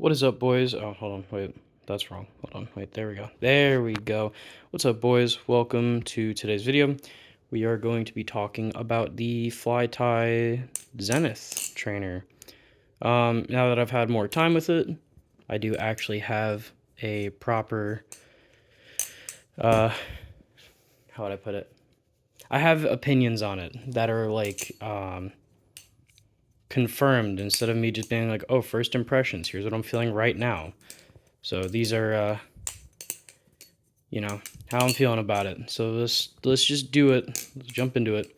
What is up, boys? Oh, hold on, wait, that's wrong. Hold on, wait, there we go. There we go. What's up, boys? Welcome to today's video. We are going to be talking about the Zenith trainer. Now that I've had more time with it, I do actually have a proper, how would I put it? I have opinions on it that are like, confirmed instead of me just being like, oh, first impressions, here's what I'm feeling right now. So these are, you know, how I'm feeling about it. So let's just do it. Let's jump into it.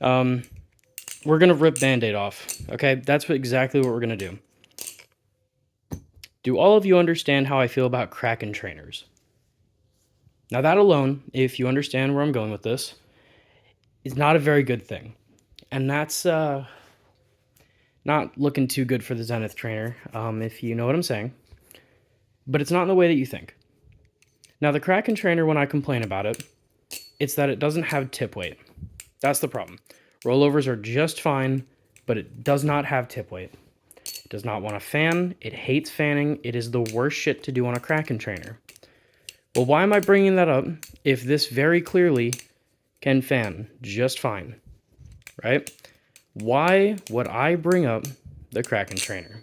We're gonna rip Band-Aid off. Okay, that's exactly what we're gonna do. Do all of you understand how I feel about Kraken trainers? Now that alone, if you understand where I'm going with this, is not a very good thing, and that's not looking too good for the Zenith trainer, if you know what I'm saying. But it's not in the way that you think. Now the Kraken trainer, when I complain about it, it's that it doesn't have tip weight. That's the problem. Rollovers are just fine, but it does not have tip weight. It does not want to fan. It hates fanning. It is the worst shit to do on a Kraken trainer. Well, why am I bringing that up if this very clearly can fan just fine, right? Why would I bring up the Kraken trainer?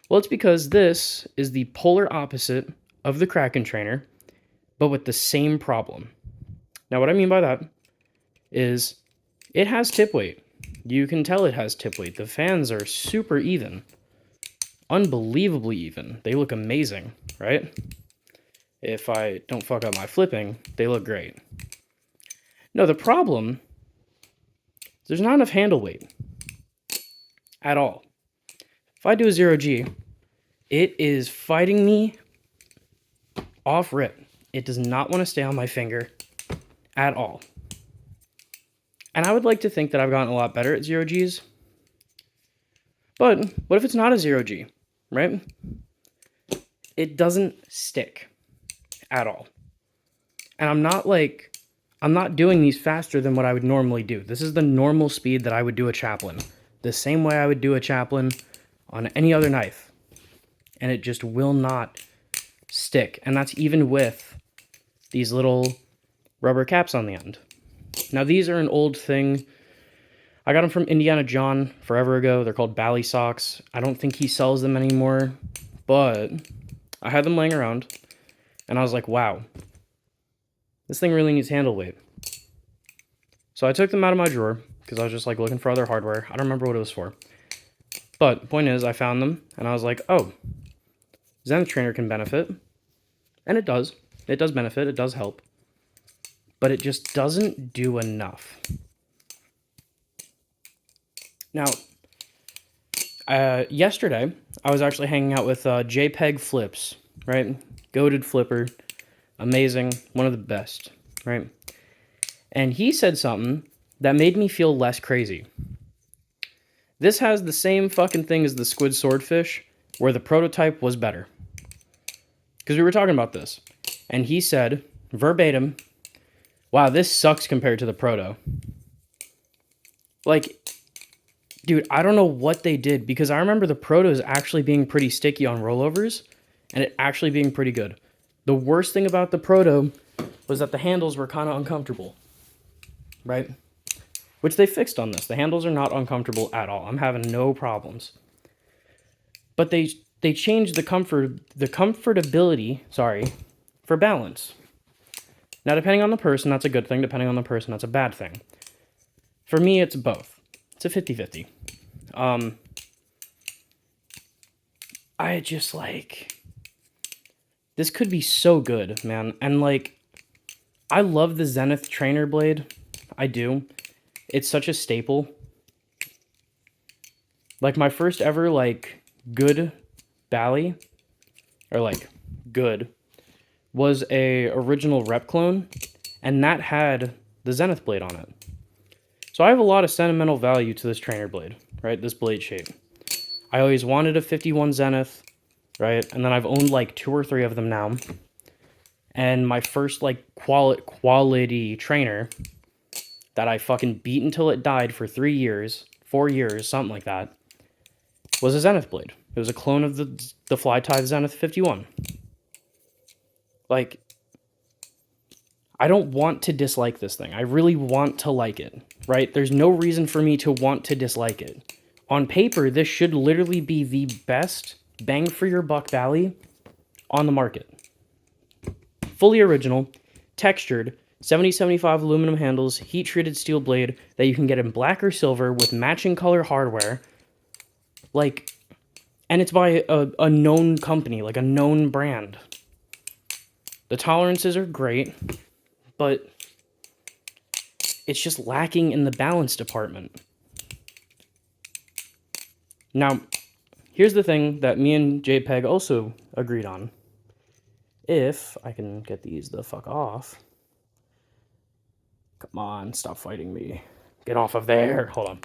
Well, it's because this is the polar opposite of the Kraken trainer, but with the same problem. Now, what I mean by that is it has tip weight. You can tell it has tip weight. The fans are super even. Unbelievably even. They look amazing, right? If I don't fuck up my flipping, they look great. No, the problem, there's not enough handle weight at all. If I do a 0G, it is fighting me off rip. It does not want to stay on my finger at all. And I would like to think that I've gotten a lot better at 0Gs. But what if it's not a 0G, right? It doesn't stick at all. And I'm not doing these faster than what I would normally do. This is the normal speed that I would do a chaplain. The same way I would do a chaplain on any other knife. And it just will not stick. And that's even with these little rubber caps on the end. Now these are an old thing. I got them from Indiana John forever ago. They're called Bally socks. I don't think he sells them anymore, but I had them laying around and I was like, wow, this thing really needs handle weight. So I took them out of my drawer because I was just like looking for other hardware. I don't remember what it was for. But the point is, I found them and I was like, oh, Zenith trainer can benefit. And it does. It does benefit. It does help. But it just doesn't do enough. Now, yesterday, I was actually hanging out with JPEG Flips, right? Goated flipper. Amazing. One of the best, right? And he said something that made me feel less crazy. This has the same fucking thing as the squid swordfish, where the prototype was better. Because we were talking about this. And he said, verbatim, wow, this sucks compared to the proto. Like, dude, I don't know what they did, because I remember the protos actually being pretty sticky on rollovers, and it actually being pretty good. The worst thing about the proto was that the handles were kind of uncomfortable, right? Which they fixed on this. The handles are not uncomfortable at all. I'm having no problems. But they changed the comfortability, for balance. Now, depending on the person, that's a good thing. Depending on the person, that's a bad thing. For me, it's both. It's a 50-50. I just like, this could be so good, man. And like, I love the Zenith trainer blade. I do. It's such a staple. Like, my first ever, like, good Bally, or like, good, was a original rep clone, and that had the Zenith blade on it. So I have a lot of sentimental value to this trainer blade, right? This blade shape. I always wanted a 51 Zenith, right? And then I've owned like 2 or 3 of them now. And my first like quality trainer that I fucking beat until it died for 3 years, 4 years, something like that, was a Zenith blade. It was a clone of the Flytime Zenith 51. Like, I don't want to dislike this thing. I really want to like it, right? There's no reason for me to want to dislike it. On paper, this should literally be the best bang for your buck Valley on the market. Fully original, textured, 70-75 aluminum handles, heat-treated steel blade that you can get in black or silver with matching color hardware. Like, and it's by a known company, like a known brand. The tolerances are great, but it's just lacking in the balance department. Now, here's the thing that me and JPEG also agreed on. If I can get these the fuck off. Come on, stop fighting me. Get off of there. Hold on.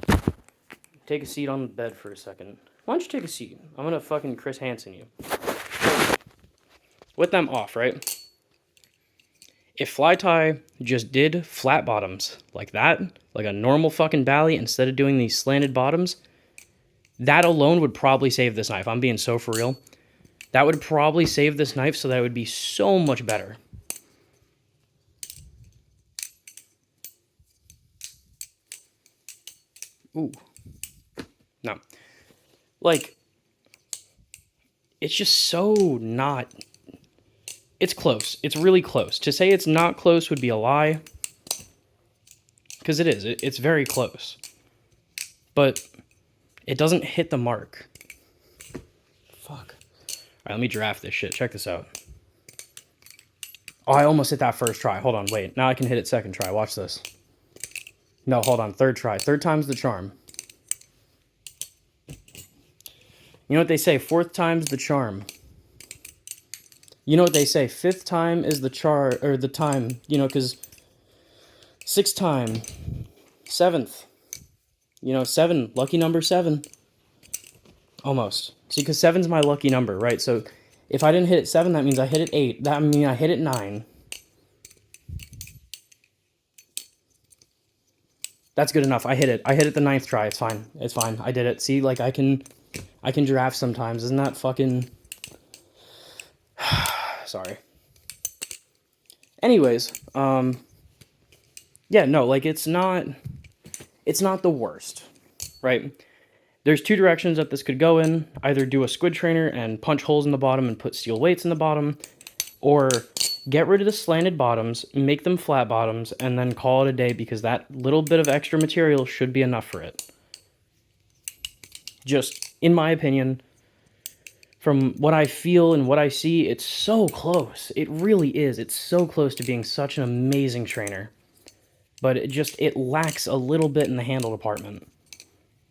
Take a seat on the bed for a second. Why don't you take a seat? I'm gonna fucking Chris Hansen you. With them off, right? If Flytie just did flat bottoms like that, like a normal fucking Bally, instead of doing these slanted bottoms, that alone would probably save this knife. I'm being so for real. That would probably save this knife so that it would be so much better. Ooh. No. Like, it's just so not... It's close. It's really close. To say it's not close would be a lie. Because it is. It's very close. But it doesn't hit the mark. Fuck. Alright, let me draft this shit. Check this out. Oh, I almost hit that first try. Hold on, wait. Now I can hit it second try. Watch this. No, hold on. Third try. Third time's the charm. You know what they say? Fourth time's the charm. You know what they say? Fifth time is the time. You know, because sixth time. Seventh. You know, 7. Lucky number 7. Almost. See, because 7's my lucky number, right? So if I didn't hit it 7, that means I hit it 8. That means I hit it 9. That's good enough. I hit it. I hit it the 9th try. It's fine. It's fine. I did it. See, like, I can draft sometimes. Isn't that fucking... Sorry. Anyways, yeah, no, like, it's not the worst, right? There's 2 directions that this could go in. Either do a squid trainer and punch holes in the bottom and put steel weights in the bottom, or get rid of the slanted bottoms, make them flat bottoms, and then call it a day, because that little bit of extra material should be enough for it. Just, in my opinion, from what I feel and what I see, it's so close. It really is. It's so close to being such an amazing trainer. But it lacks a little bit in the handle department.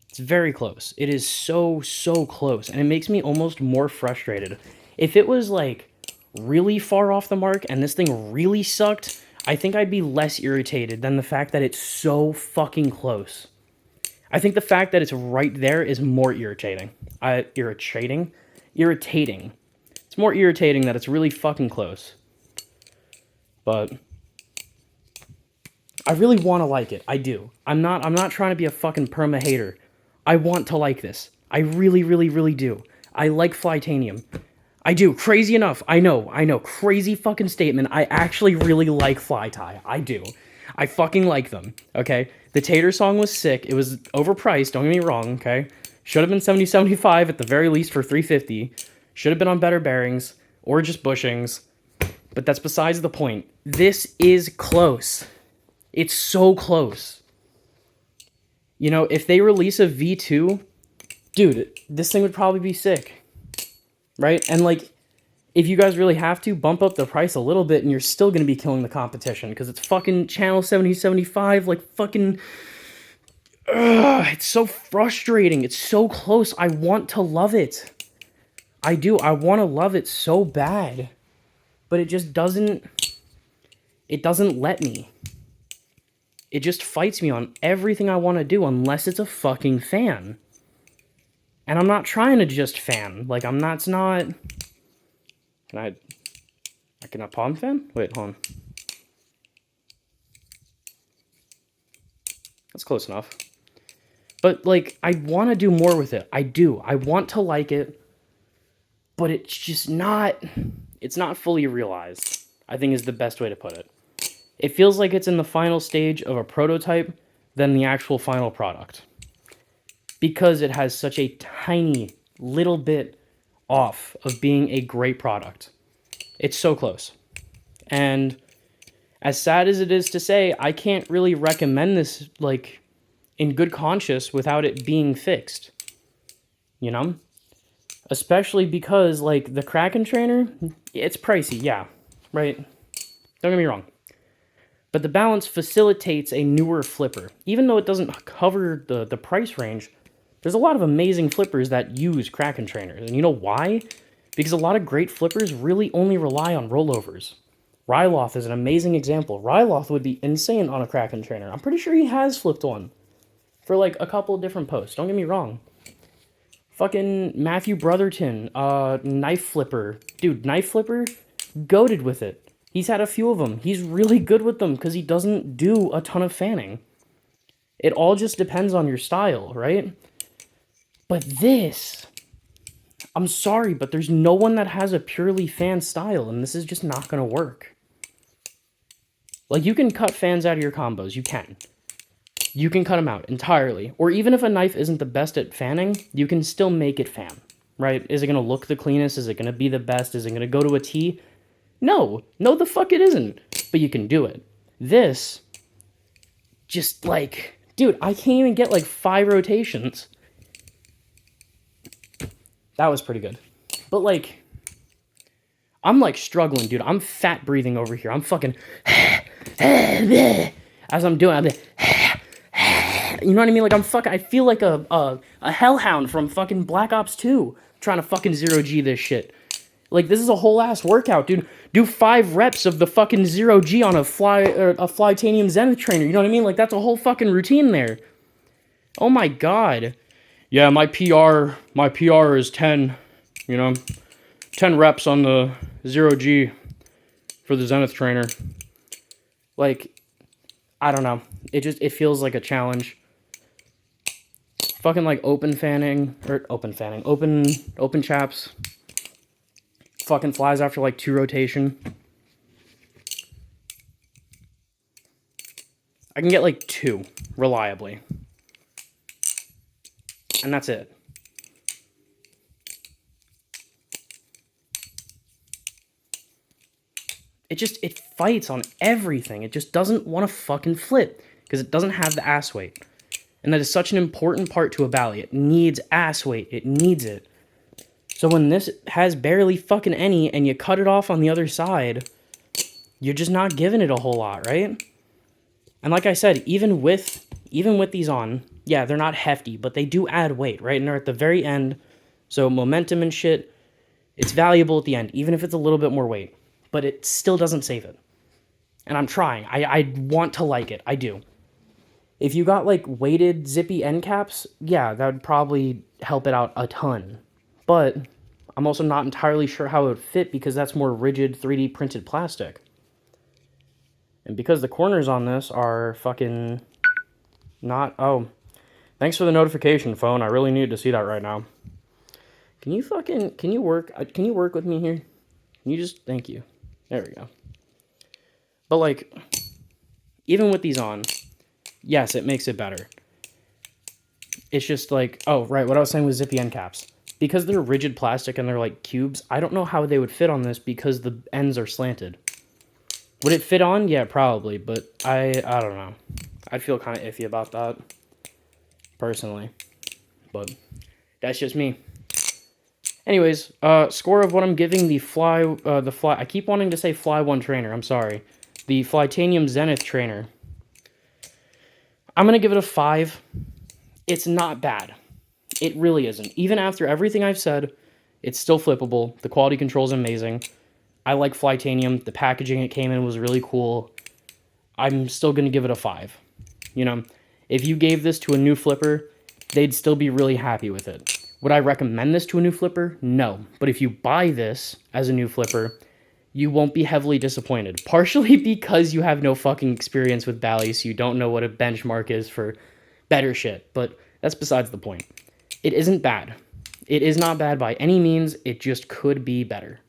It's very close. It is so close. And it makes me almost more frustrated. If it was, like, really far off the mark and this thing really sucked, I think I'd be less irritated than the fact that it's so fucking close. I think the fact that it's right there is more irritating. Irritating? It's more irritating that it's really fucking close. But I really want to like it. I do. I'm not trying to be a fucking perma hater. I want to like this. I really do. I like Flytanium. I do. Crazy enough. I know. Crazy fucking statement. I actually really like Flytie. I do. I fucking like them. Okay? The Tater song was sick. It was overpriced. Don't get me wrong. Okay? Should have been 70-75 at the very least for $350. Should have been on better bearings or just bushings. But that's besides the point. This is close. It's so close. You know, if they release a V2, dude, this thing would probably be sick. Right? And, like, if you guys really have to, bump up the price a little bit and you're still going to be killing the competition, because it's fucking channel 70-75, like, fucking... it's so frustrating. It's so close. I want to love it. I do. I want to love it so bad. But it just doesn't... It doesn't let me. It just fights me on everything I want to do unless it's a fucking fan. And I'm not trying to just fan. Like, it's not... Can I cannot palm fan? Wait, hold on. That's close enough. But, like, I want to do more with it. I do. I want to like it. but it's just not, it's not fully realized, I think is the best way to put it. It feels like it's in the final stage of a prototype than the actual final product. Because it has such a tiny little bit off of being a great product. It's so close. And as sad as it is to say, I can't really recommend this, like, in good conscience without it being fixed. You know? Especially because, like, the Kraken trainer, it's pricey, yeah. Right? Don't get me wrong. But the balance facilitates a newer flipper. Even though it doesn't cover the price range, there's a lot of amazing flippers that use Kraken trainers. And you know why? Because a lot of great flippers really only rely on rollovers. Ryloth is an amazing example. Ryloth would be insane on a Kraken trainer. I'm pretty sure he has flipped one for like a couple of different posts. Don't get me wrong. Fucking Matthew Brotherton, knife flipper. Dude, knife flipper, goated with it. He's had a few of them. He's really good with them because he doesn't do a ton of fanning. It all just depends on your style, right? But this, I'm sorry, but there's no one that has a purely fan style, and this is just not going to work. Like, you can cut fans out of your combos. You can. You can cut them out entirely. Or even if a knife isn't the best at fanning, you can still make it fan, right? Is it going to look the cleanest? Is it going to be the best? Is it going to go to a T? No. No, the fuck it isn't. But you can do it. This, just like, dude, I can't even get like 5 rotations. That was pretty good. But, like, I'm, like, struggling, dude. I'm fat breathing over here. I'm fucking... As I'm doing, you know what I mean? Like, I feel like a hellhound from fucking Black Ops 2 trying to fucking 0G this shit. Like, this is a whole ass workout, dude. Do 5 reps of the fucking 0G on a Flytanium Zenith trainer. You know what I mean? Like, that's a whole fucking routine there. Oh my god. Yeah, my PR is 10, you know, 10 reps on the 0G for the Zenith trainer. Like, I don't know. It feels like a challenge. Fucking like open chaps. Fucking flies after like 2 rotation. I can get like 2 reliably. And that's it. It fights on everything. It just doesn't want to fucking flip because it doesn't have the ass weight. And that is such an important part to a Bally. It needs ass weight. It needs it. So when this has barely fucking any and you cut it off on the other side, you're just not giving it a whole lot, right? And like I said, even with these on, yeah, they're not hefty, but they do add weight, right? And they're at the very end, so momentum and shit, it's valuable at the end, even if it's a little bit more weight. But it still doesn't save it. And I'm trying. I want to like it. I do. If you got, like, weighted zippy end caps, yeah, that would probably help it out a ton. But I'm also not entirely sure how it would fit because that's more rigid 3D printed plastic. And because the corners on this are fucking not... Oh, thanks for the notification, phone. I really need to see that right now. Can you work with me here? Can you just... Thank you. There we go. But, like, even with these on, yes, it makes it better. It's just like... Oh, right, what I was saying was zippy end caps. Because they're rigid plastic and they're like cubes, I don't know how they would fit on this because the ends are slanted. Would it fit on? Yeah, probably, but I don't know. I'd feel kind of iffy about that, personally. But that's just me. Anyways, score of what I'm giving the Fly, I keep wanting to say Fly 1 trainer, I'm sorry. The Flytanium Zenith trainer. I'm going to give it a 5. It's not bad. It really isn't. Even after everything I've said, it's still flippable. The quality control is amazing. I like Flytanium. The packaging it came in was really cool. I'm still going to give it a 5. You know, if you gave this to a new flipper, they'd still be really happy with it. Would I recommend this to a new flipper? No. But if you buy this as a new flipper, you won't be heavily disappointed. Partially because you have no fucking experience with Bally, so you don't know what a benchmark is for better shit. But that's besides the point. It isn't bad. It is not bad by any means. It just could be better.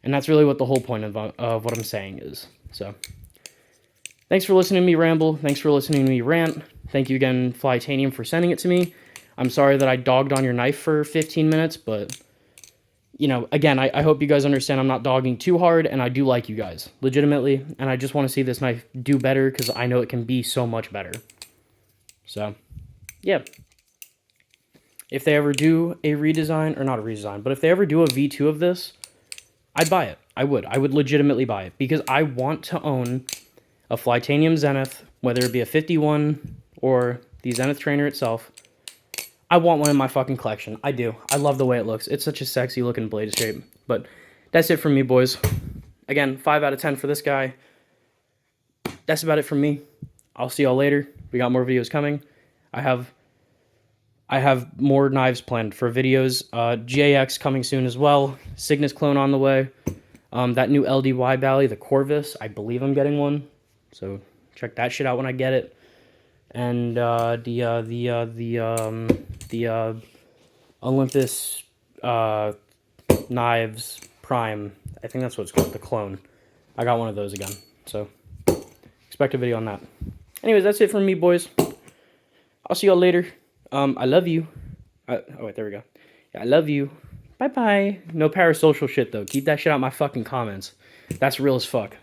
And that's really what the whole point of what I'm saying is. So, thanks for listening to me ramble. Thanks for listening to me rant. Thank you again, Flytanium, for sending it to me. I'm sorry that I dogged on your knife for 15 minutes, but, you know, again, I hope you guys understand I'm not dogging too hard, and I do like you guys, legitimately, and I just want to see this knife do better, because I know it can be so much better. So, yeah. If they ever do a redesign, or not a redesign, but if they ever do a V2 of this, I'd buy it. I would legitimately buy it, because I want to own a Flytanium Zenith, whether it be a 51 or the Zenith trainer itself. I want one in my fucking collection. I do. I love the way it looks. It's such a sexy looking blade shape. But that's it from me, boys. Again, 5 out of 10 for this guy. That's about it from me. I'll see y'all later. We got more videos coming. I have more knives planned for videos. JX coming soon as well. Cygnus clone on the way. That new LDY Bally, the Corvus, I believe I'm getting one. So check that shit out when I get it. And the Olympus knives Prime. I think that's what it's called, the clone. I got one of those again. So expect a video on that. Anyways, that's it from me, boys. I'll see y'all later. I love you. Oh, wait, there we go. Yeah, I love you. Bye-bye. No parasocial shit, though. Keep that shit out my fucking comments. That's real as fuck.